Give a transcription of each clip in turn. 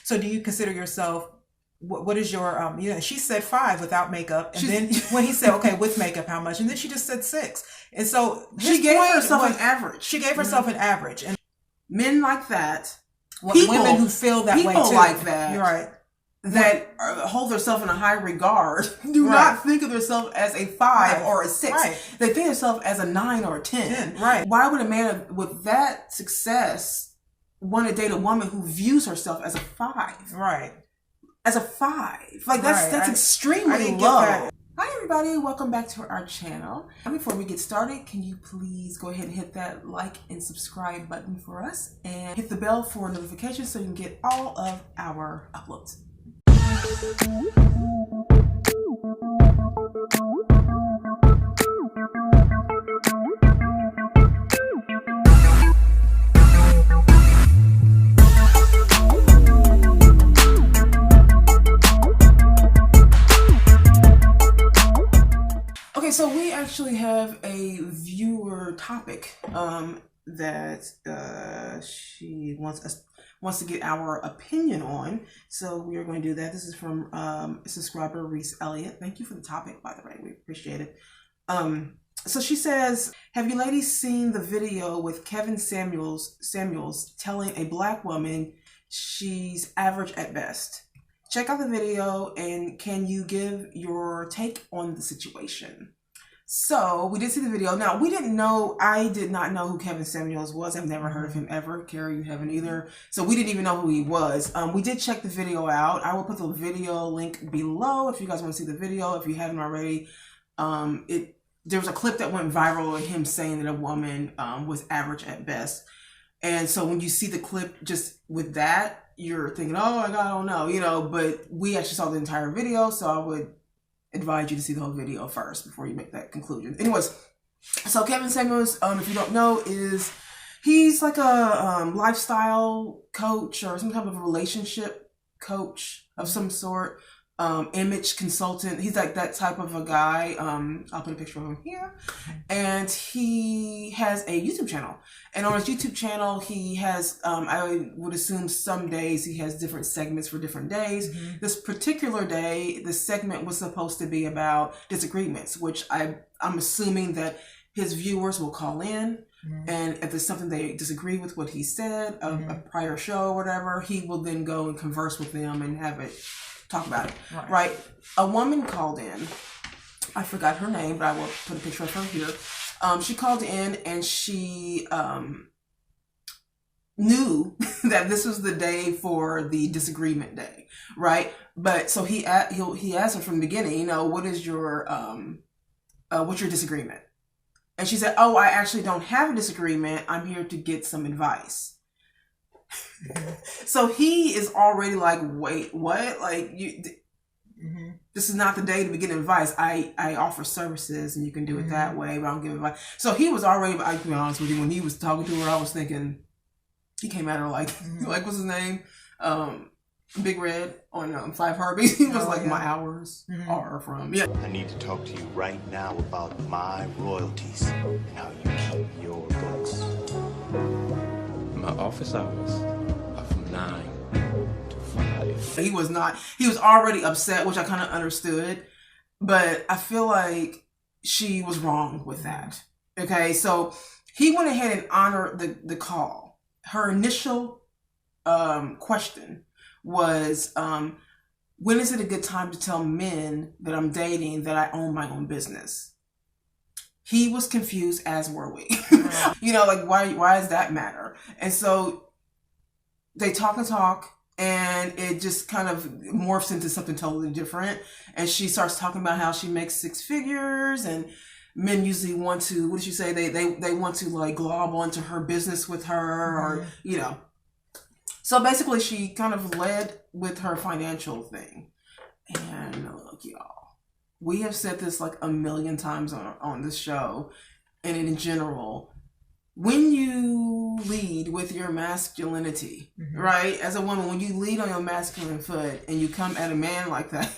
So do you consider yourself, what is your, she said 5 without makeup. And then when he said, okay, with makeup, how much? And then she just said 6. And so she gave herself an average. She gave herself an average. And men like that, women who feel that way too. People like that. You're right. That hold themselves in a high regard do not think of themselves as a 5 or a 6. Right. They think of themselves as a 9 or a 10. Right. Why would a man with that success want to date a woman who views herself as a 5? Right. As a 5. Like that's extremely low. Hi everybody, welcome back to our channel. And before we get started, can you please go ahead and hit that like and subscribe button for us and hit the bell for notifications so you can get all of our uploads. Okay, so we actually have a viewer topic that she wants to get our opinion on. So we are going to do that. This is from subscriber Reese Elliott. Thank you for the topic, by the way. We appreciate it. So she says, have you ladies seen the video with Kevin Samuels telling a black woman she's average at best? Check out the video and can you give your take on the situation? So we did see the video. Now I did not know who Kevin Samuels was. I've never heard of him ever. Carrie, you haven't either. So we didn't even know who he was. We did check the video out. I will put the video link below if you guys want to see the video. If you haven't already, there was a clip that went viral of him saying that a woman was average at best. And so when you see the clip just with that, you're thinking, oh my God, I don't know, but we actually saw the entire video. So I would advise you to see the whole video first before you make that conclusion. Anyways, so Kevin Samuels, if you don't know, he's like a lifestyle coach or some type of relationship coach of some sort, image consultant. He's like that type of a guy. I'll put a picture of him here. And he has a YouTube channel. And on his YouTube channel, he has, I would assume some days he has different segments for different days. Mm-hmm. This particular day, the segment was supposed to be about disagreements, which I'm assuming that his viewers will call in. Mm-hmm. And if there's something they disagree with what he said, a prior show or whatever, he will then go and converse with them and have it talk about it, right? A woman called in. I forgot her name, but I will put a picture of her here. She called in and she knew that this was the day for the disagreement day, right? But so he asked her from the beginning, what is your what's your disagreement? And she said, oh, I actually don't have a disagreement. I'm here to get some advice. So he is already like, wait, what? Like, this is not the day to be getting advice. I offer services and you can do it that way, but I don't give advice. So he was already, I can be honest with you, when he was talking to her, I was thinking, he came at her like, like, what's his name? Big Red on Five Harveys. He was my hours are from. Yeah. I need to talk to you right now about my royalties and how you keep your books. My office hours are from 9 to 5. He was already upset, which I kind of understood, but I feel like she was wrong with that. Okay, so he went ahead and honored the call. Her initial question was, when is it a good time to tell men that I'm dating that I own my own business? He was confused, as were we. Like, why does that matter? And so they talk, and it just kind of morphs into something totally different. And she starts talking about how she makes 6 figures, and men usually want to, what did she say? They want to like glob onto her business with her, or, So basically she kind of led with her financial thing. And look, y'all. We have said this like a million times on this show and in general. When you lead with your masculinity, right? As a woman, when you lead on your masculine foot and you come at a man like that,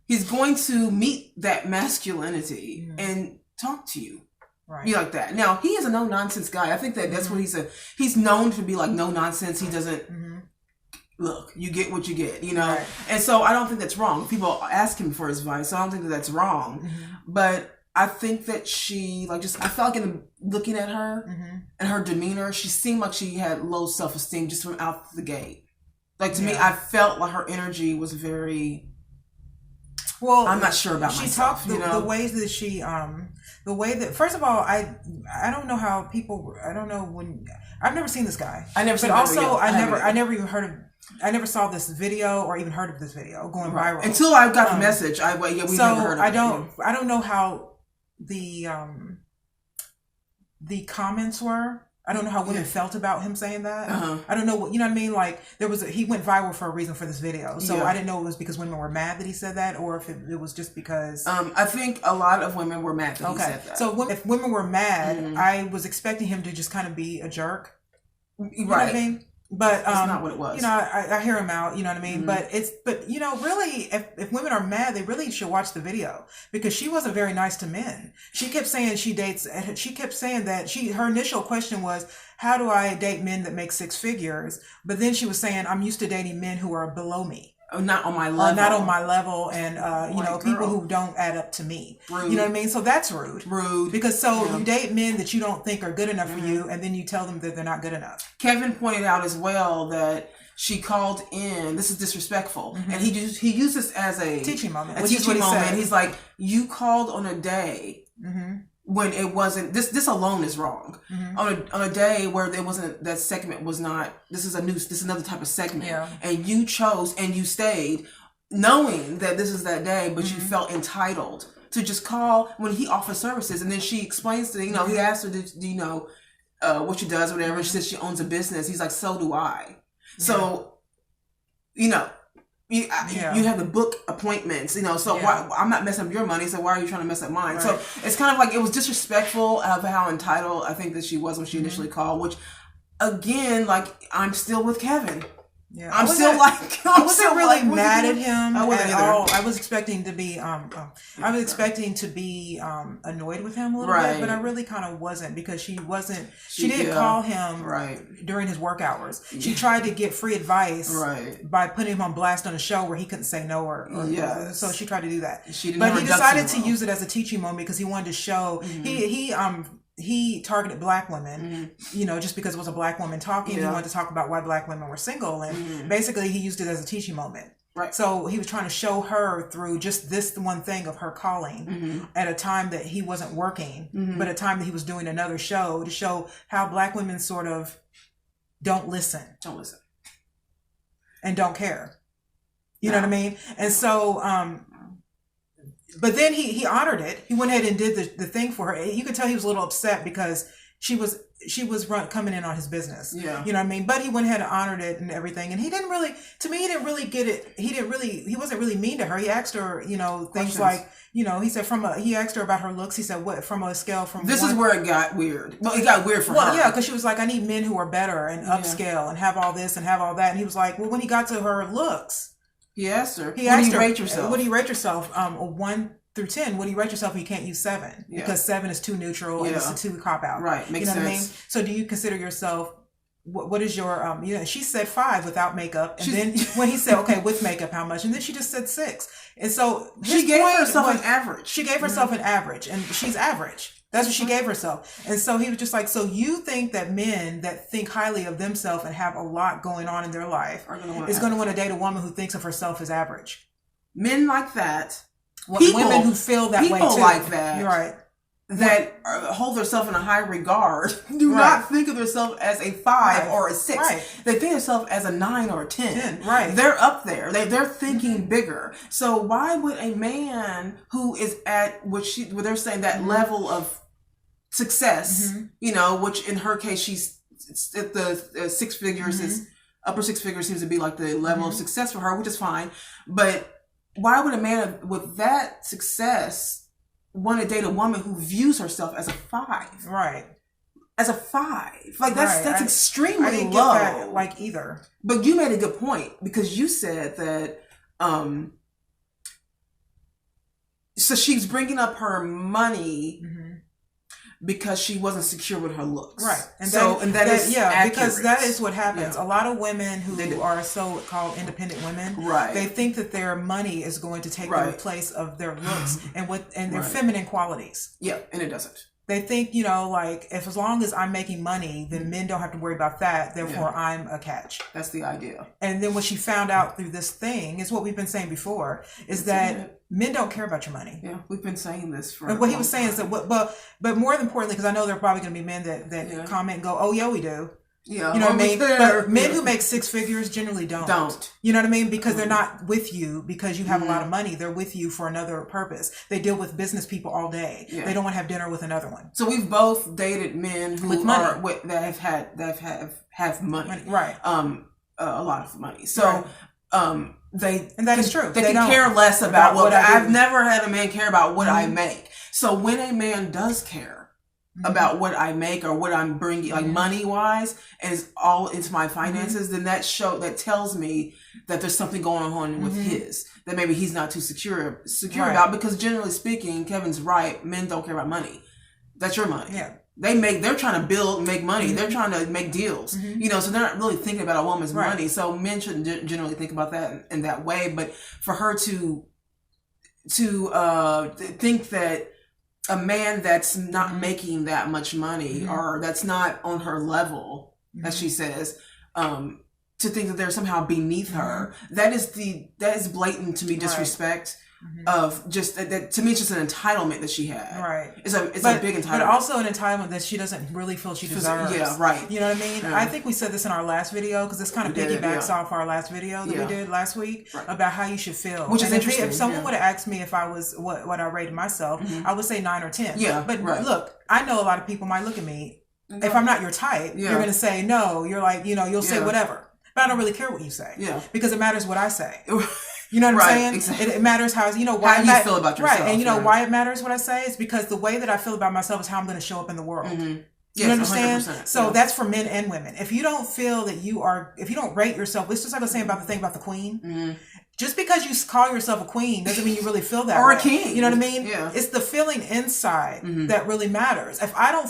he's going to meet that masculinity and talk to you. Right. Be like that. Now, he is a no-nonsense guy. I think that's what he said. He's known to be like no-nonsense. He doesn't look, you get what you get, you know? Right. And so I don't think that's wrong. People ask him for his advice, so I don't think that that's wrong. Mm-hmm. But I think that she, like, just, I felt like looking at her Mm-hmm. and her demeanor, she seemed like she had low self-esteem just from out the gate. Like, to me, I felt like her energy was very... Well, I'm not sure about myself. She talked the ways that she, the way that, first of all, I don't know how people, I don't know when, I've never seen this guy. I never seen But him. also, I never even heard of, I never saw this video or even heard of this video going viral. Until I got the message. We never heard of it. I don't know how the comments were. I don't know how women felt about him saying that. I don't know what, you know what I mean? Like, he went viral for a reason for this video. So I didn't know it was because women were mad that he said that, or if it was just because... I think a lot of women were mad that he said that. So if women were mad, I was expecting him to just kind of be a jerk. You know what I mean? But that's not what it was. You know, I hear him out, you know what I mean? But you know, really, if women are mad, they really should watch the video, because she wasn't very nice to men. She kept saying her initial question was, how do I date men that make six figures? But then she was saying, I'm used to dating men who are below me. Not on my level. Not on my level, and you know, people who don't add up to me. Rude. You know what I mean? So that's rude. Because you date men that you don't think are good enough for you, and then you tell them that they're not good enough. Kevin pointed out as well that she called in. This is disrespectful, and he used this as a teaching moment. A teaching moment. He's like, you called on a day. When it wasn't, this alone is wrong. On a day where there wasn't, that segment was not, this is another type of segment. And you chose and you stayed knowing that this is that day, but you felt entitled to just call when he offers services. And then she explains to, you know, he asked her, do you know what she does or whatever. And she says she owns a business. He's like, so do I. So, you know, you have the book appointments, you know, so why, I'm not messing up your money, so why are you trying to mess up mine? Right. So it's kind of like, it was disrespectful of how entitled I think that she was when she initially called, which, again, like, I'm still with Kevin. I wasn't really mad at him at all. I was expecting to be annoyed with him a little bit, but I really kind of wasn't, because she didn't call him during his work hours. She tried to get free advice by putting him on blast on a show where he couldn't say no, so she tried to do that. But he decided to use it as a teaching moment because he wanted to show he targeted black women, you know, just because it was a black woman talking. He wanted to talk about why black women were single, and basically he used it as a teaching moment. So he was trying to show her through just this one thing of her calling at a time that he wasn't working, but a time that he was doing another show, to show how black women sort of don't listen and don't care. You know what I mean? And so, but then he honored it. He went ahead and did the thing for her. You could tell he was a little upset because she was coming in on his business. You know what I mean? But he went ahead and honored it and everything. And he didn't really get it. He wasn't really mean to her. He asked her, you know, things like, you know, he said he asked her about her looks. He said, what, from a scale from This is where it got weird. Well, it got weird for her. Well, yeah, because she was like, I need men who are better and upscale and have all this and have all that. And he was like, well, when he got to her looks, he asked her, what do you rate yourself? 1 through 10, what do you rate yourself when you can't use 7? Because 7 is too neutral and it's a too cop out. Makes sense. What I mean? So do you consider yourself, what is your, you know, she said 5 without makeup. And then when he said, okay, with makeup, how much? And then she just said 6. And so she gave herself an average. She gave herself an average, and she's average. That's what she gave herself. And so he was just like, so you think that men that think highly of themselves and have a lot going on in their life is going to want to date a woman who thinks of herself as average? Men like that. Women who feel that way too. People like that. You're right. That hold themselves in a high regard do not think of themselves as a 5 or a 6. They think of themselves as a 9 or a 10. They're up there. They're thinking bigger. So why would a man who is at what they're saying that level of success, you know, which in her case she's at the 6 figures, is upper 6 figures seems to be like the level of success for her, which is fine. But why would a man with that success want to date a woman who views herself as a 5? As a 5. Like that's extremely I didn't low. Get that, like, either. But you made a good point, because you said that so she's bringing up her money because she wasn't secure with her looks. Right. And that is accurate. Because that is what happens. A lot of women who are so-called independent women, they think that their money is going to take the place of their looks and their feminine qualities. Yeah, and it doesn't. They think, like, if as long as I'm making money, then men don't have to worry about that. Therefore, I'm a catch. That's the idea. And then what she found out through this thing is what we've been saying before, is that men don't care about your money. Yeah, we've been saying this for. And what he was saying is that, but more importantly, because I know there are probably going to be men that comment and go, "Oh yeah, we do." Yeah, you know what I mean. But men who make six figures generally don't. You know what I mean? Because they're not with you because you have a lot of money. They're with you for another purpose. They deal with business people all day. Yeah. They don't want to have dinner with another one. So we've both dated men who with money. that have money. Right. A lot of money. So and that is true. They can care less about what I've never had a man care about what I make. So when a man does care about what I make or what I'm bringing, like money wise, is all into my finances, then that tells me that there's something going on with that maybe he's not too secure about, because generally speaking, Kevin's right. Men don't care about money. That's your money. Yeah. They're trying to build and make money. They're trying to make deals, so they're not really thinking about a woman's money. So men shouldn't generally think about that in that way. But for her to think that a man that's not making that much money or that's not on her level, as she says, to think that they're somehow beneath her, that is blatant to me disrespect of just that. To me, it's just an entitlement that she had. Right. It's a big entitlement, but also an entitlement that she doesn't really feel she deserves. Yeah, right. You know what I mean? Yeah. I think we said this in our last video because this kind of piggybacks off our last video that we did last week about how you should feel. Which is interesting. If someone would have asked me if I was what I rated myself, I would say 9 or 10. Yeah. But look, I know a lot of people might look at me. If I'm not your type, you're going to say no. You're like, you'll say whatever. But I don't really care what you say. Yeah. Because it matters what I say. You know what I'm saying? Exactly. It matters why how you feel about yourself. Right. And why it matters what I say is because the way that I feel about myself is how I'm going to show up in the world. Yes, you understand? 100%. So that's for men and women. If you don't feel that if you don't rate yourself, it's just like I was saying about the thing about the queen. Just because you call yourself a queen doesn't mean you really feel that or way. A king. You know what I mean? Yeah. It's the feeling inside that really matters. If I don't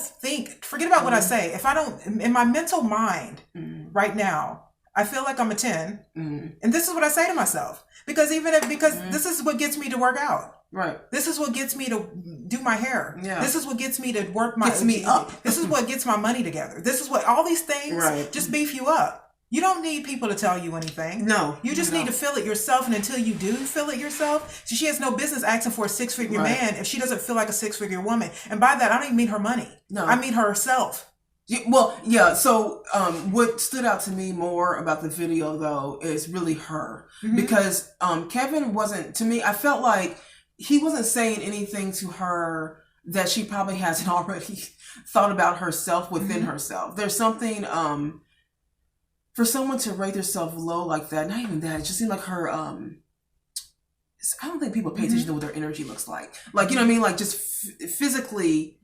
forget about what I say. If I don't, in my mental mind right now, I feel like I'm a 10. And this is what I say to myself. Because this is what gets me to work out. Right. This is what gets me to do my hair. Yeah. This is what gets me to work gets me up. This is what gets my money together. This is what all these things just beef you up. You don't need people to tell you anything. No. You just need to feel it yourself. And until you do feel it yourself, she has no business asking for a 6-figure man if she doesn't feel like a 6-figure woman. And by that, I don't even mean her money. No. I mean herself. Well, yeah. So, what stood out to me more about the video, though, is really her, because Kevin wasn't. To me, I felt like he wasn't saying anything to her that she probably hasn't already thought about herself within herself. There's something for someone to rate herself low like that. Not even that. It just seemed like her. I don't think people pay attention to what their energy looks like. Like, you know what I mean? Like just physically.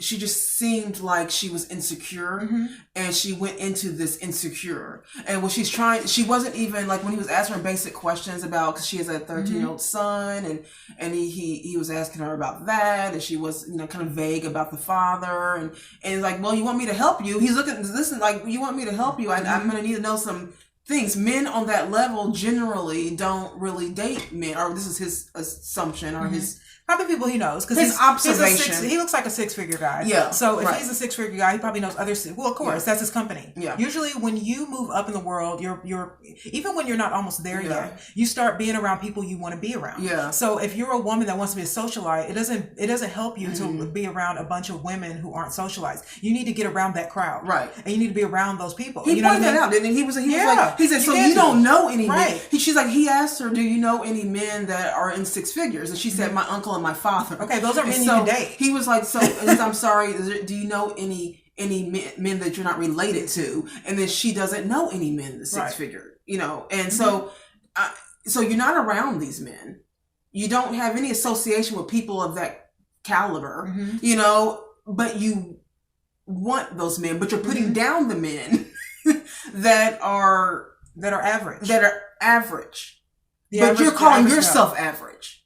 She just seemed like she was insecure, and she went into this insecure. And when she wasn't even like when he was asking her basic questions about, because she has a 13-year-old son, and he was asking her about that, and she was kind of vague about the father, and like, well, you want me to help you? He's listen, like, you want me to help you? I'm gonna need to know some things. Men on that level generally don't really date men, or this is his assumption, or his. Probably people he knows because his observation. He looks like a 6-figure guy. Yeah. So if he's a 6-figure guy, he probably knows other. Well, of course, that's his company. Yeah. Usually, when you move up in the world, you're even when you're not almost there yet, you start being around people you want to be around. Yeah. So if you're a woman that wants to be a socialite, it doesn't help you to be around a bunch of women who aren't socialized. You need to get around that crowd. Right. And you need to be around those people. He pointed that out, didn't he? He was like, he said, so you don't know any men. She's like, he asked her, do you know any men that are in 6 figures? And she said, my uncle and my father. Okay, those are men you can date. He was like, so I'm sorry, do you know any men that you're not related to? And then she doesn't know any men in the 6-figure, and so you're not around these men. You don't have any association with people of that caliber, but you want those men, but you're putting down the men that are average. But you're calling yourself average.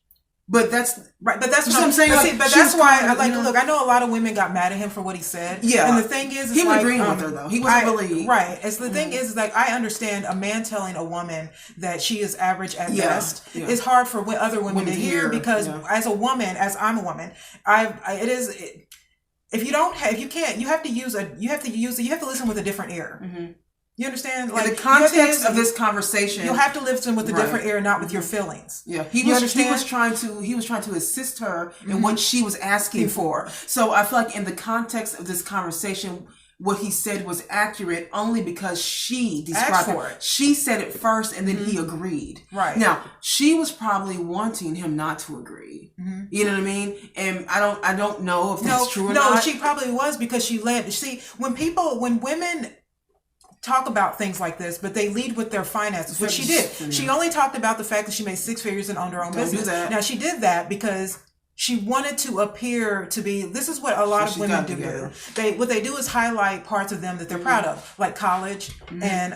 But that's right. But that's what I'm saying. But, but that's why, look, I know a lot of women got mad at him for what he said. Yeah. And the thing is, he was agreeing with her though. He wasn't really right. It's the thing is, like, I understand a man telling a woman that she is average at best. Yeah. It's hard for other women to hear because as a woman, as I'm a woman, if you have to listen with a different ear. Mm-hmm. You understand? Like the context of this conversation, you'll have to listen with a different ear, not with your feelings. Yeah, he was trying to assist her in what she was asking for. So I feel like in the context of this conversation, what he said was accurate only because she described it. She said it first, and then he agreed. Right now, she was probably wanting him not to agree. Mm-hmm. You know what I mean? And I don't know if that's true or not. No, she probably was because she led. See, when women talk about things like this, but they lead with their finances, which she did. Mm-hmm. She only talked about the fact that she made 6 figures and owned her own business. Now, she did that because she wanted to appear to be, this is what a lot of women do. What they do is highlight parts of them that they're proud of, like college and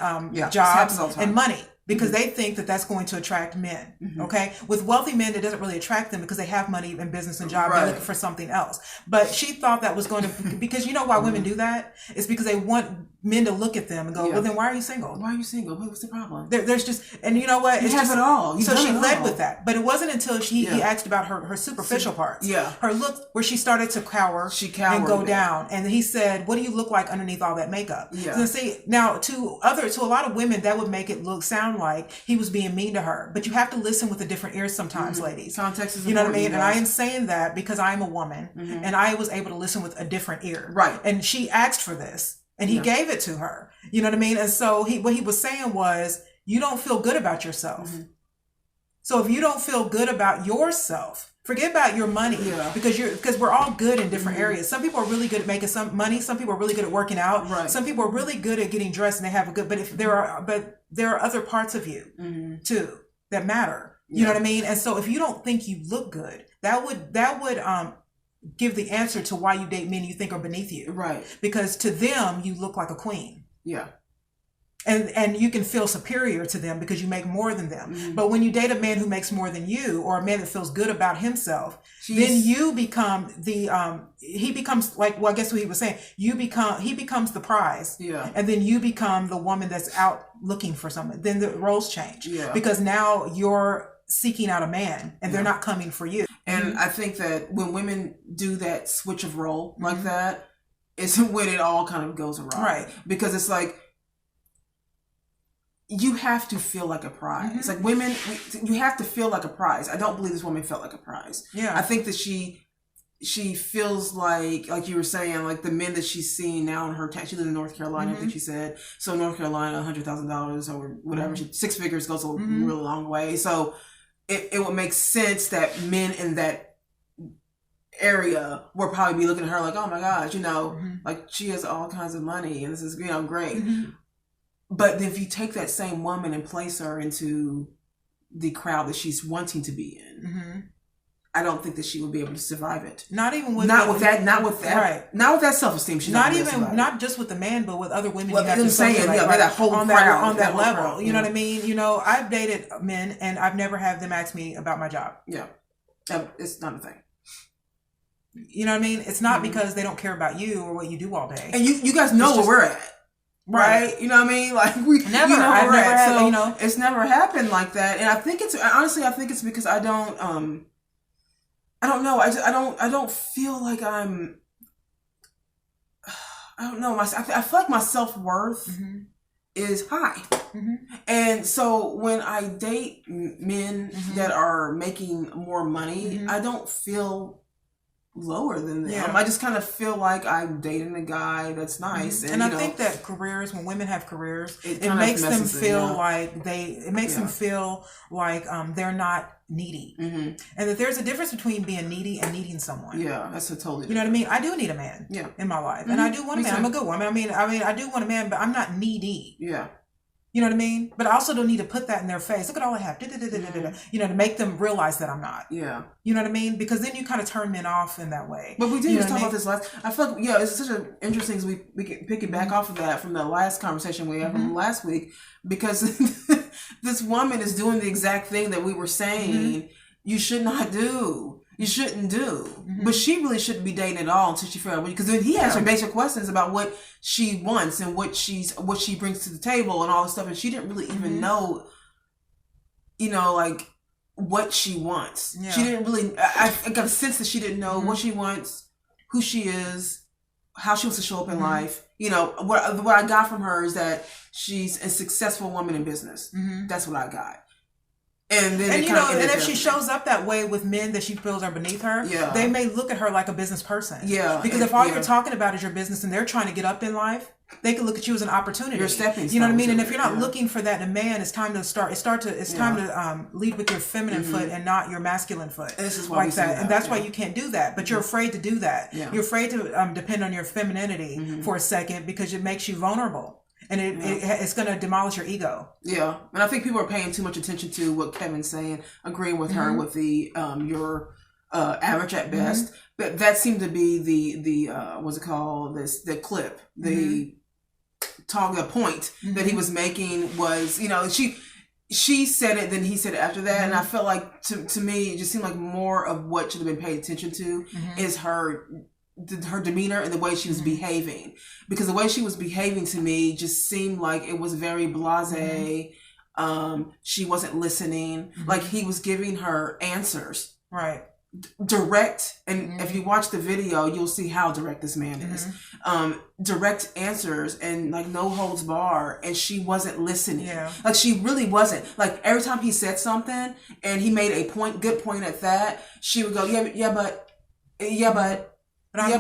jobs and money. Because they think that that's going to attract men. Mm-hmm. Okay, with wealthy men, it doesn't really attract them because they have money and business and job. They're looking for something else. But she thought that was going to, because you know why women do that? It's because they want men to look at them and go, well, then why are you single? Why are you single? What's the problem? There's just, and you know what? You have it all. So she led with that. But it wasn't until he asked about her superficial parts. Yeah. Her look, where she started to cower and go down. And he said, what do you look like underneath all that makeup? Yeah. So see, now to a lot of women, that would make it sound like he was being mean to her. But you have to listen with a different ear sometimes, ladies. Context is important. You know what I mean? And I am saying that because I'm a woman and I was able to listen with a different ear. Right. And she asked for this. And he gave it to her. You know what I mean? And so what he was saying was, you don't feel good about yourself. Mm-hmm. So if you don't feel good about yourself, forget about your money because we're all good in different areas. Some people are really good at making some money. Some people are really good at working out. Right. Some people are really good at getting dressed and they have a good, but there are other parts of you too that matter. You know what I mean? And so if you don't think you look good, that would give the answer to why you date men you think are beneath you. Right. Because to them, you look like a queen. Yeah. And you can feel superior to them because you make more than them. Mm-hmm. But when you date a man who makes more than you, or a man that feels good about himself, then you become he becomes like, well, I guess what he was saying, he becomes the prize. Yeah. And then you become the woman that's out looking for someone. Then the roles change. Yeah. Because now you're seeking out a man and they're not coming for you. And I think that when women do that switch of role like that, it's when it all kind of goes awry. Right. Because it's like, you have to feel like a prize. It's like women, you have to feel like a prize. I don't believe this woman felt like a prize. Yeah. I think that she feels like you were saying, like the men that she's seen now in her town. She lives in North Carolina, I think she said. So North Carolina, $100,000 or whatever. 6 figures goes a really long way. So it would make sense that men in that area will probably be looking at her like, oh my gosh, like she has all kinds of money and this is, great. But if you take that same woman and place her into the crowd that she's wanting to be in, I don't think that she would be able to survive it. Not with that self-esteem. She's not just with the man, but with other women. Well, I'm saying, that whole on crowd, on that level. Crowd, you know what I mean? I've dated men and I've never had them ask me about my job. Yeah, it's not a thing. You know what I mean? It's not because they don't care about you or what you do all day. And you guys know where we're at. Right. You know what I mean? Like I've never had, it's never happened like that. And I think it's because I don't know. I don't feel like I don't know. I feel like my self-worth is high. And so when I date men that are making more money, I don't feel lower than them. Yeah. I just kind of feel like I'm dating a guy that's nice. And I think that careers, when women have careers, it makes them feel like them feel like they're not needy. And that there's a difference between being needy and needing someone. Yeah, that's a totally different. You know what I mean? I do need a man in my life. And I do want a man. I'm a good woman. I mean, I do want a man, but I'm not needy. Yeah. You know what I mean? But I also don't need to put that in their face. Look at all I have. To make them realize that I'm not. Yeah. You know what I mean? Because then you kind of turn men off in that way. But we did just talk about this last. I feel like, it's such an interesting, because we can pick it back off of that from the last conversation we had from last week, because this woman is doing the exact thing that we were saying you should not do. You shouldn't do. But she really shouldn't be dating at all until she figured out, because then he asked her basic questions about what she wants and what she brings to the table and all this stuff, and she didn't really even know, like what she wants. Yeah. She didn't really. I got a sense that she didn't know what she wants, who she is, how she wants to show up in life. What I got from her is that she's a successful woman in business. That's what I got. And if she shows up that way with men that she feels are beneath her, they may look at her like a business person. Yeah. Because if all you're talking about is your business and they're trying to get up in life, they can look at you as an opportunity. You're stepping stones. You know what I mean? And if you're not looking for that in a man, it's time to start. It's time to lead with your feminine foot and not your masculine foot. And this is why that. And that's why you can't do that. But you're afraid to do that. Yeah. You're afraid to depend on your femininity for a second because it makes you vulnerable. And it's going to demolish your ego. Yeah. And I think people are paying too much attention to what Kevin's saying, agreeing with her with the your average at best. But that seemed to be the what's it called? The clip. The point that he was making was, she said it, then he said it after that. And I felt like, to me, it just seemed like more of what should have been paid attention to is her demeanor and the way she was behaving, because the way she was behaving to me just seemed like it was very blasé. She wasn't listening. Like he was giving her answers, right? Direct, and if you watch the video, you'll see how direct this man is. Direct answers and like no holds bar, and she wasn't listening. Yeah. Like she really wasn't. Like every time he said something and he made a good point at that, she would go,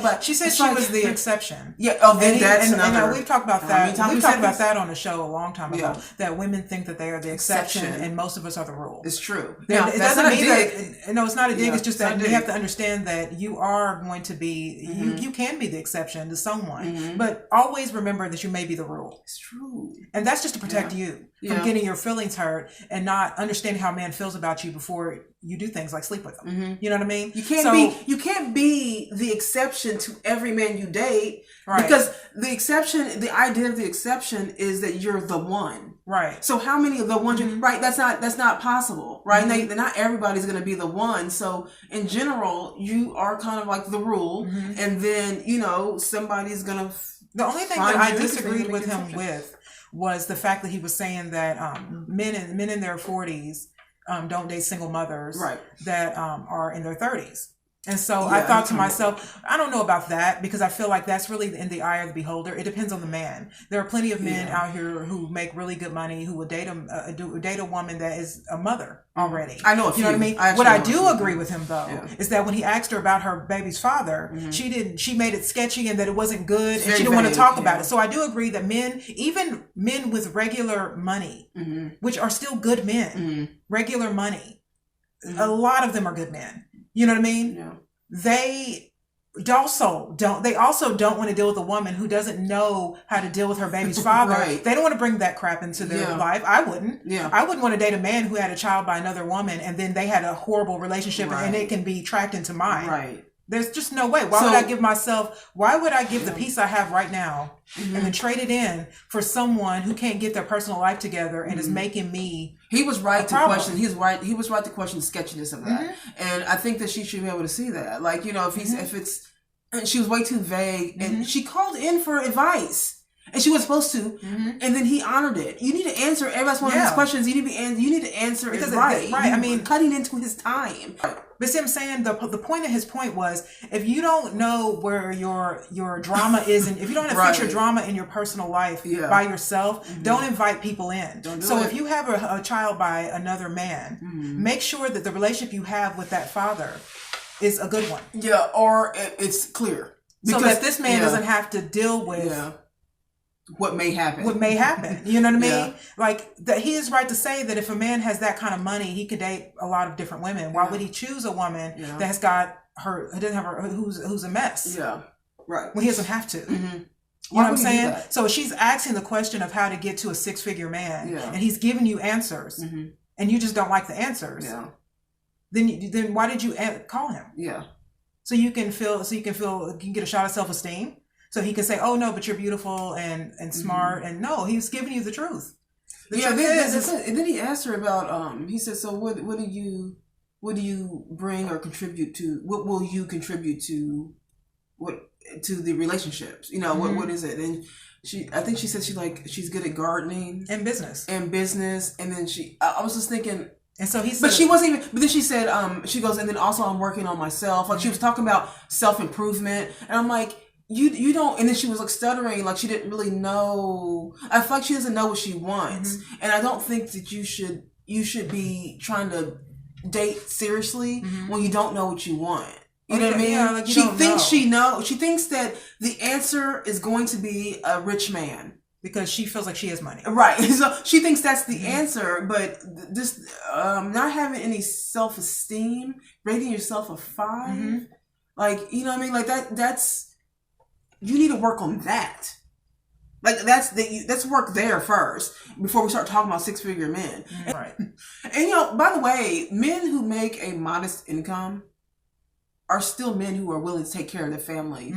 but she said she was the exception. Yeah. Oh, then and we've talked about that. We've talked about that on the show a long time ago. That women think that they are the exception, and most of us are the rule. It's true. Now, it doesn't mean that. No, it's not a dig. It's just that you have to understand that you are going to be. You can be the exception to someone, but always remember that you may be the rule. It's true, and that's just to protect you from getting your feelings hurt and not understanding how a man feels about you before you do things like sleep with them. You know what I mean? You can't be the exception to every man you date, right? Because the idea of the exception is that you're the one, right? So how many of the ones right? That's not possible, right? Not everybody's going to be the one. So in general, you are kind of like the rule, and then somebody's going to. The only thing that I disagreed with him with was the fact that he was saying that men in their 40s. Don't date single mothers that are in their 30s. And so I thought to myself, I don't know about that, because I feel like that's really in the eye of the beholder. It depends on the man. There are plenty of men out here who make really good money, who would date a woman that is a mother already. I know a few. You know what I mean? What I do agree with him though is that when he asked her about her baby's father, she made it sketchy and that it wasn't good, and she didn't want to talk about it. So I do agree that even men with regular money, which are still good men, regular money, a lot of them are good men. You know what I mean? Yeah. They also don't want to deal with a woman who doesn't know how to deal with her baby's father. They don't want to bring that crap into their life. I wouldn't. Yeah. I wouldn't want to date a man who had a child by another woman and then they had a horrible relationship and it can be tracked into mine. Right. There's just no way. Why would I give the peace I have right now and then trade it in for someone who can't get their personal life together and is making me He was right to question the sketchiness of that. And I think that she should be able to see that. Like, she was way too vague, and she called in for advice. And she was supposed to, and then he honored it. You need to answer every last one of his questions. You need to answer it right. I mean, cutting into his time. But see, I'm saying the point of his point was, if you don't know where your drama is, and if you don't have future drama in your personal life by yourself, don't invite people in. If you have a child by another man, make sure that the relationship you have with that father is a good one. Yeah, or it's clear. Because, so that this man doesn't have to deal with what may happen. You know what I mean? Yeah. Like that, he is right to say that if a man has that kind of money, he could date a lot of different women. Why would he choose a woman that has got who's a mess? Yeah, right. When he doesn't have to. You know what I'm saying? So she's asking the question of how to get to a 6-figure man, and he's giving you answers, and you just don't like the answers. Yeah. Then why did you call him? Yeah. So you can get a shot of self-esteem. So he can say, "Oh no, but you're beautiful and smart," and no, he's giving you the truth. And then he asked her about. He said, "So what do you what do you bring or contribute to? What will you contribute to? To the relationships? You know, what is it? And I think she said she's good at gardening and business. And then I was just thinking. And so he said, but she wasn't even. But then she said, she goes, and then also I'm working on myself. Like she was talking about self-improvement, and I'm like, you don't. And then she was like stuttering, like she didn't really know. I feel like she doesn't know what she wants, and I don't think that you should be trying to date seriously when you don't know what you want. You know what I mean? Yeah, like she thinks she knows. She thinks that the answer is going to be a rich man. Because she feels like she has money. Right. So she thinks that's the answer, but just not having any self-esteem, rating yourself a 5, like, you know what I mean? Like that's, you need to work on that. Like that's work there first before we start talking about 6-figure men. Right. And you know, by the way, men who make a modest income are still men who are willing to take care of their family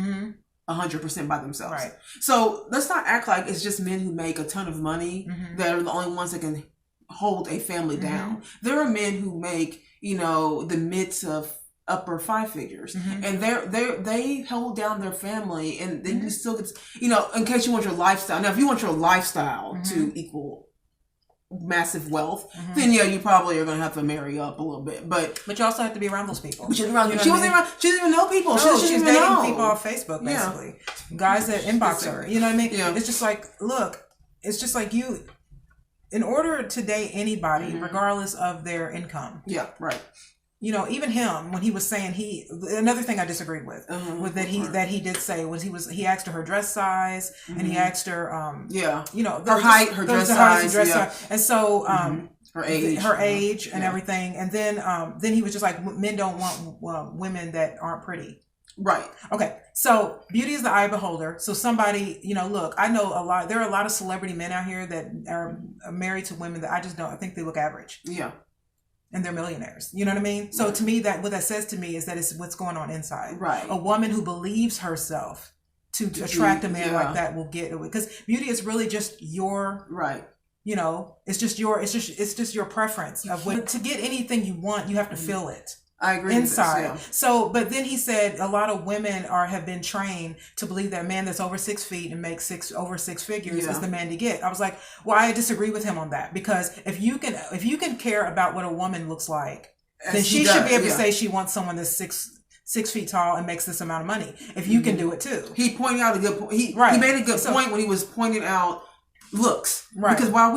100% by themselves. Right. So let's not act like it's just men who make a ton of money that are the only ones that can hold a family down. There are men who make, you know, the mid to upper 5 figures, and they hold down their family, and then you still get, you know, in case you want your lifestyle. Now, if you want your lifestyle to equal massive wealth, then yeah, you probably are going to have to marry up a little bit, but you also have to be around those people. But she wasn't around. She didn't even know people. No, she's dating people off Facebook, basically. Guys that inbox her. You know what I mean? Yeah. It's just like, look, it's just like you, in order to date anybody, regardless of their income. Yeah, right. You know, even him, when he was saying another thing I disagreed with that he did say was he asked her dress size, and he asked her you know, her height, her dress size, and so her age and everything, and then he was just like, men don't want women that aren't pretty. Right. Okay. So beauty is the eye of the beholder. So somebody, you know, look, I know there are a lot of celebrity men out here that are married to women that I think they look average. Yeah. And they're millionaires. You know what I mean? So to me, what that says to me is that it's what's going on inside. Right. A woman who believes herself to attract a man like that will get it. Because beauty is really just your you know, it's just your preference of what to get anything you want, you have to feel it. I agree. Inside. With this, So, but then he said a lot of women have been trained to believe that a man that's over 6 feet and makes over 6 figures is the man to get. I was like, well, I disagree with him on that, because if you can care about what a woman looks like, then she should be able to say she wants someone that's 6 feet tall and makes this amount of money. If you can do it too. He pointed out a good point. He made a good point when he was pointing out looks, right? Because while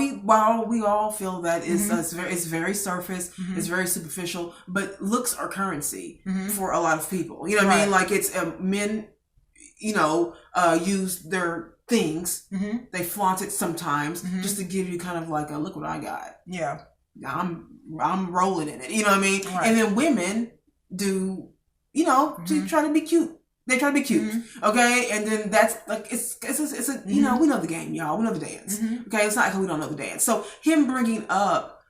we all feel that it's very surface, it's very superficial, but looks are currency for a lot of people. You know what I mean? Like it's men, you know, use their things, they flaunt it sometimes just to give you kind of like a look what I got. Yeah, I'm rolling in it. You know what I mean? Right. And then women do, you know, to try to be cute. They try to be cute, okay? And then that's like, it's a you know, we know the game, y'all. We know the dance, okay? It's not like we don't know the dance. So him bringing up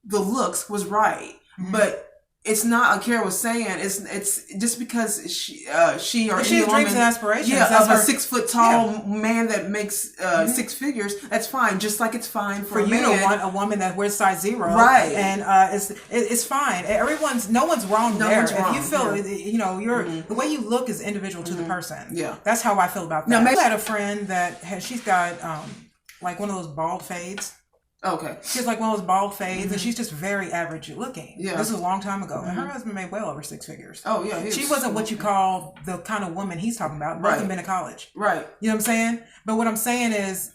the looks was right, but it's not, like Kara was saying, it's just because she or she any dreams woman, and aspirations. of a 6 foot tall man that makes 6 figures. That's fine. Just like it's fine for you to want a woman that wears size 0, right? And it's fine. No one's wrong there. If you feel you know the way you look is individual to the person. Yeah, that's how I feel about that. Now, I had a friend that she's got like one of those bald fades. Okay. She has like one of those bald fades, and she's just very average looking. Yeah. This was a long time ago. And her husband made well over 6 figures. Oh, yeah. She wasn't what you call the kind of woman he's talking about. Both have been to college. Right. You know what I'm saying? But what I'm saying is,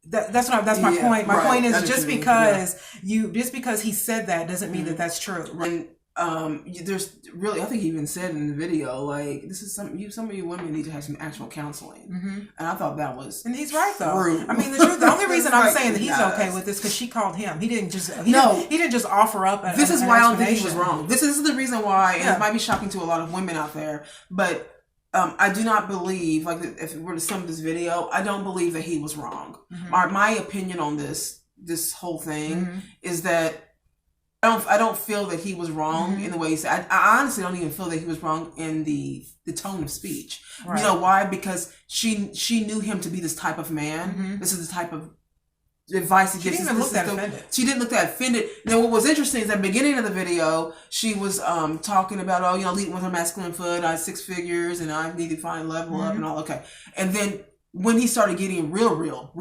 that's my point. My point is just because he said that doesn't mean that that's true. And there's really, I think he even said in the video, like, this is some of you women need to have some actual counseling. And I thought that was, and he's right though. True. I mean, the only reason I'm saying that he's okay with this because she called him. He didn't just offer up. This is why I don't think he was wrong. This is the reason why, and it might be shocking to a lot of women out there, but I do not believe, like, if we were to sum this video, I don't believe that he was wrong. My opinion on this whole thing is that I don't feel that he was wrong in the way he said. I honestly don't even feel that he was wrong in the tone of speech. Right. You know why? Because she knew him to be this type of man. This is the type of advice. She didn't even look that offended. She didn't look that offended. Now, what was interesting is at the beginning of the video, she was talking about, leading with her masculine foot. I had 6 figures, and I need to find level up and all. Okay, and then when he started getting real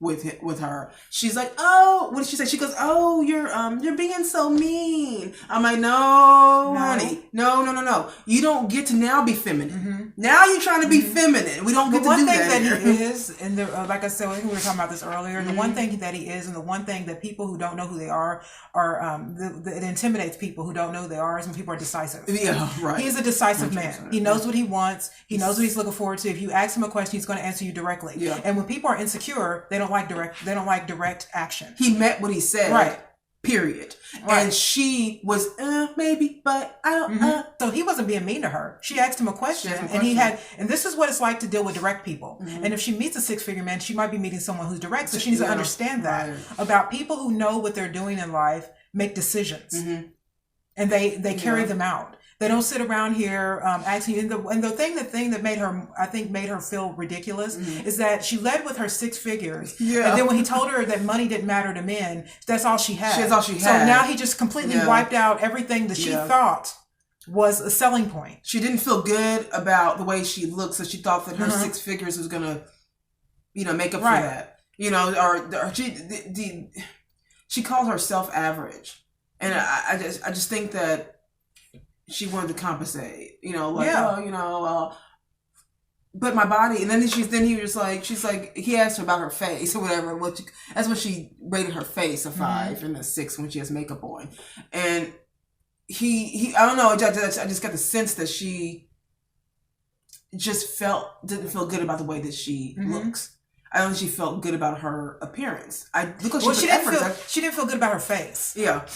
with her, she's like, "Oh, what did she say?" She goes, "Oh, you're being so mean." I'm like, "No, honey, no. You don't get to now be feminine. Now you're trying to be feminine. We don't get to do that." The one thing that he is, and like I said, I think we were talking about this earlier. The one thing that he is, and the one thing that people who don't know who they are it intimidates people who don't know who they are, is when people are decisive. Yeah, right. He is a decisive man. He knows what he wants. He knows what he's looking forward to. If you ask him a question, he's going to answer you directly. Yeah. And when people are insecure, they don't like direct action. He meant what he said. Right. Period. Right. And she was maybe, but I don't. So he wasn't being mean to her. She asked him a question, and this is what it's like to deal with direct people. And if she meets a 6-figure man, she might be meeting someone who's direct. So she needs to understand that about people who know what they're doing in life, make decisions, and they carry them out. They don't sit around here asking you. And the thing that made her feel ridiculous is that she led with her 6 figures. Yeah. And then when he told her that money didn't matter to men, that's all she had. That's all she had. So now he just completely wiped out everything that she thought was a selling point. She didn't feel good about the way she looked, so she thought that her 6 figures was gonna, make up for that. She called herself average, and I just think that she wanted to compensate, but my body, and then he was like, he asked her about her face or whatever. That's when she rated her face a 5 and a 6 when she has makeup on, and he I don't know, I just got the sense that she just didn't feel good about the way that she looks. I don't think she felt good about her appearance. She didn't feel good about her face. Yeah.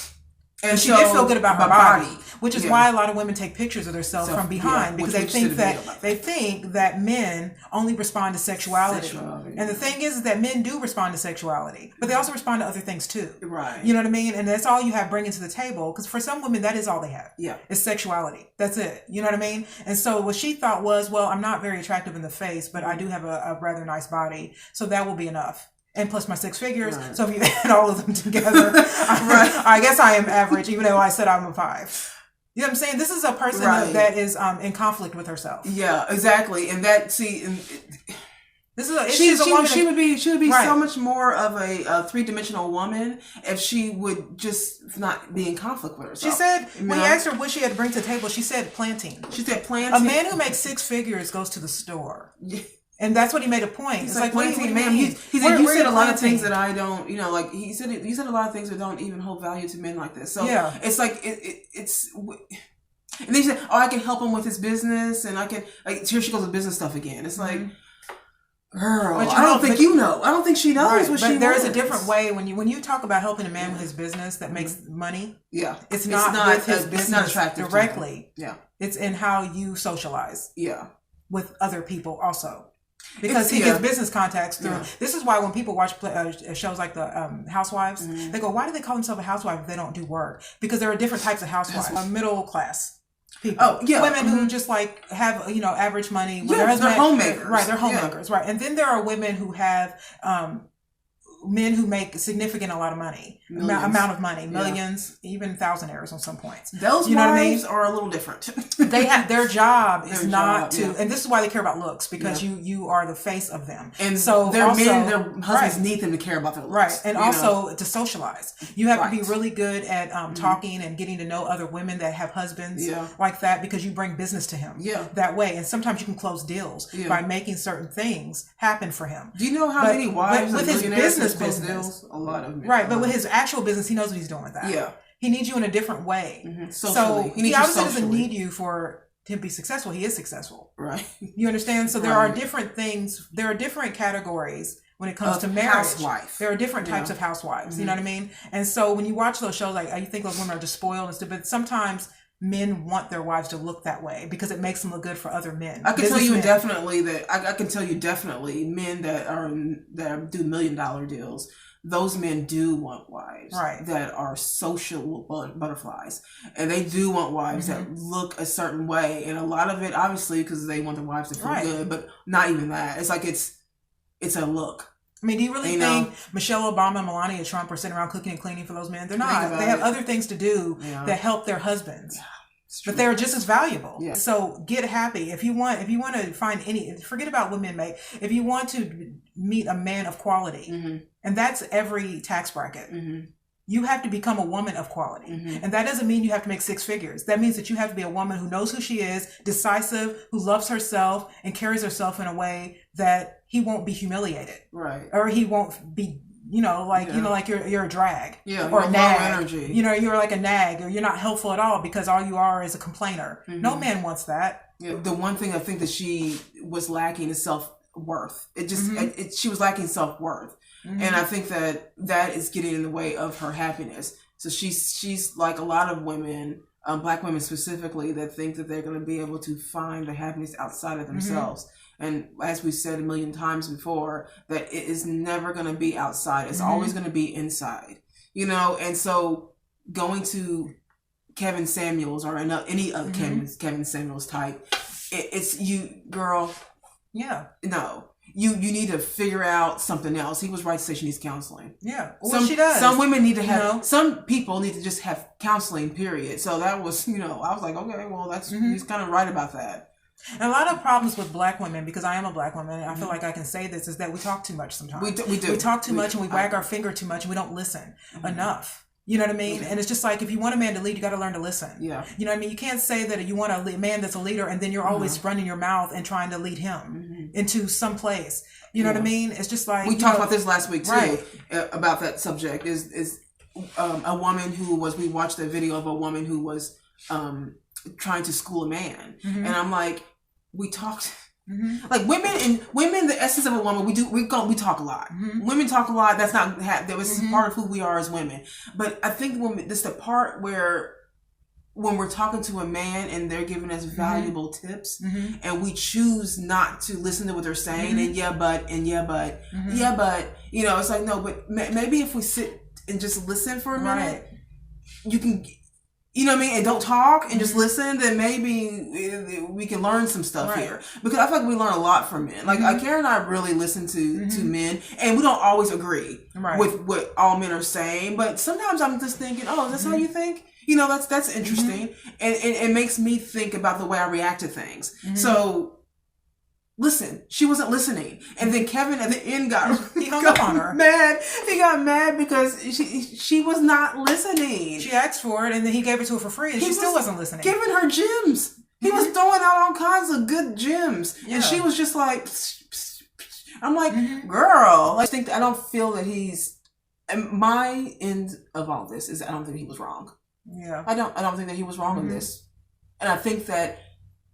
And she did feel good about her body, which is why a lot of women take pictures of themselves from behind, because they think that men only respond to sexuality. And the thing is that men do respond to sexuality, but they also respond to other things too. Right. You know what I mean? And that's all you have bringing to the table, because for some women that is all they have. Yeah. It's sexuality. That's it. You know what I mean? And so what she thought was, well, I'm not very attractive in the face, but I do have a rather nice body, so that will be enough. And plus my 6 figures. Right. So if you add all of them together, I guess I am average, even though I said I'm a 5. You know what I'm saying? This is a person that is in conflict with herself. Yeah, exactly. And that, this is a woman. She would be so much more of a 3-dimensional woman if she would just not be in conflict with herself. She said, when you asked her what she had to bring to the table, she said planting. She said planting. A man who makes 6 figures goes to the store. Yeah. And that's what he made a point. He's like, planting, man. He said, you said a lot of things that I don't, you said a lot of things that don't even hold value to men like this. So it's like, it's, and then he said, I can help him with his business, and I can, here she goes with business stuff again. It's like, girl, I don't think you know. I don't think she knows what she wants. There is a different way when you talk about helping a man with his business that makes money. Yeah. It's not with his business, it's not attractive directly. Yeah. It's in how you socialize. Yeah. With other people also. Because he gets business contacts through. This is why when people watch shows like the Housewives, they go, why do they call themselves a housewife if they don't do work? Because there are different types of housewives. Middle class people. Oh, yeah. Women who just like have, average money. Yeah, they're homemakers. Right, they're homemakers. Right. And then there are women who have men who make a lot of money, amount of money, millions, even thousandaires on some points. Those wives are a little different. They have their job is not to, and this is why they care about looks, because you are the face of them, and so their husbands need them to care about their looks, right? And also to socialize, you have to be really good at talking and getting to know other women that have husbands like that, because you bring business to him that way, and sometimes you can close deals by making certain things happen for him. Do you know how many wives with his business? A lot of men. Right, but with his actual business, he knows what he's doing with that. Yeah, he needs you in a different way. Socially. So he obviously doesn't need you to be successful. He is successful. Right. You understand? So there are different things. There are different categories when it comes to marriage. Housewife. There are different types of housewives. You know what I mean? And so when you watch those shows, like you think those women are just spoiled and stuff, but sometimes men want their wives to look that way because it makes them look good for other men. I can tell you definitely that I can tell you definitely men that do $1 million deals. Those men do want wives that are social butterflies, and they do want wives that look a certain way. And a lot of it, obviously, because they want their wives to feel good, but not even that. It's like it's a look. I mean, do you really think Michelle Obama and Melania Trump are sitting around cooking and cleaning for those men? They're not. They have other things to do that help their husbands. Yeah. But they're just as valuable. Yeah. So get happy. If you want to find forget about what men make. If you want to meet a man of quality, and that's every tax bracket, you have to become a woman of quality. And that doesn't mean you have to make 6 figures. That means that you have to be a woman who knows who she is, decisive, who loves herself, and carries herself in a way that he won't be humiliated. Right. Or he won't be, like you're a drag. Yeah. Or a nag. Energy. You're like a nag, or you're not helpful at all because all you are is a complainer. No man wants that. Yeah. The one thing I think that she was lacking is self-worth. It just, she was lacking self-worth. And I think that is getting in the way of her happiness. So she's like a lot of women, Black women specifically, that think that they're going to be able to find the happiness outside of themselves. And as we said a million times before, that it is never going to be outside. It's always going to be inside, And so going to Kevin Samuels or any of Kevin Samuels type, it's you, girl. Yeah. No. You need to figure out something else. He was right to say she needs counseling. Yeah. Well, she does. Some women need to have, some people need to just have counseling, period. So that was, I was like, okay, well, he's kind of right about that. And a lot of problems with Black women, because I am a Black woman, and I feel like I can say this, is that we talk too much sometimes. We do. We talk too much and we wag our finger too much and we don't listen enough. You know what I mean? And it's just like, if you want a man to lead, you got to learn to listen. Yeah. You know what I mean? You can't say that you want a man that's a leader and then you're always running your mouth and trying to lead him into some place. You know what I mean? It's just like... We talked about this last week, too, about that subject. Is a woman who was... We watched a video of a woman who was trying to school a man. And I'm like, we talked... Like women, the essence of a woman, we talk a lot. Women talk a lot. That's not that was part of who we are as women. But I think this is the part where when we're talking to a man and they're giving us valuable tips, and we choose not to listen to what they're saying, and yeah, but, it's like, no, but maybe if we sit and just listen for a minute, you can. You know what I mean? And don't talk and just listen, then maybe we can learn some stuff here. Because I feel like we learn a lot from men. Like, Karen and I really listen to men, and we don't always agree with what all men are saying. But sometimes I'm just thinking, oh, that's how you think? That's interesting. And it makes me think about the way I react to things. So... Listen, she wasn't listening, and then Kevin at the end got on her. Mad. He got mad because she was not listening. She asked for it, and then he gave it to her for free, and she still wasn't listening. Giving her gems. He was throwing out all kinds of good gems, and she was just like, I'm like, girl. I don't feel that he's. And my end of all this is I don't think he was wrong. Yeah, I don't think that he was wrong in this, and I think that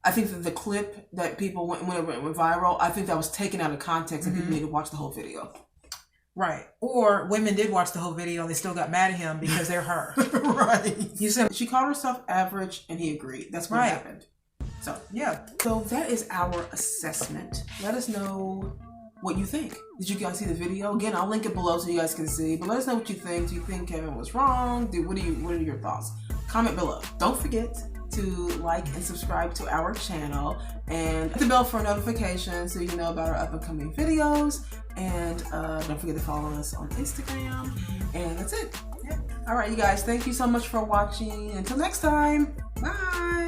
the clip that people when it went viral, I think that was taken out of context and people need to watch the whole video. Right. Or women did watch the whole video and they still got mad at him because they're her. Right. You said she called herself average and he agreed. That's what happened. So, yeah. So that is our assessment. Let us know what you think. Did you guys see the video? Again, I'll link it below so you guys can see. But let us know what you think. Do you think Kevin was wrong? What are your thoughts? Comment below. Don't forget to like and subscribe to our channel and hit the bell for notifications so you can know about our upcoming videos. And don't forget to follow us on Instagram. And that's it. Yeah. All right, you guys. Thank you so much for watching. Until next time. Bye.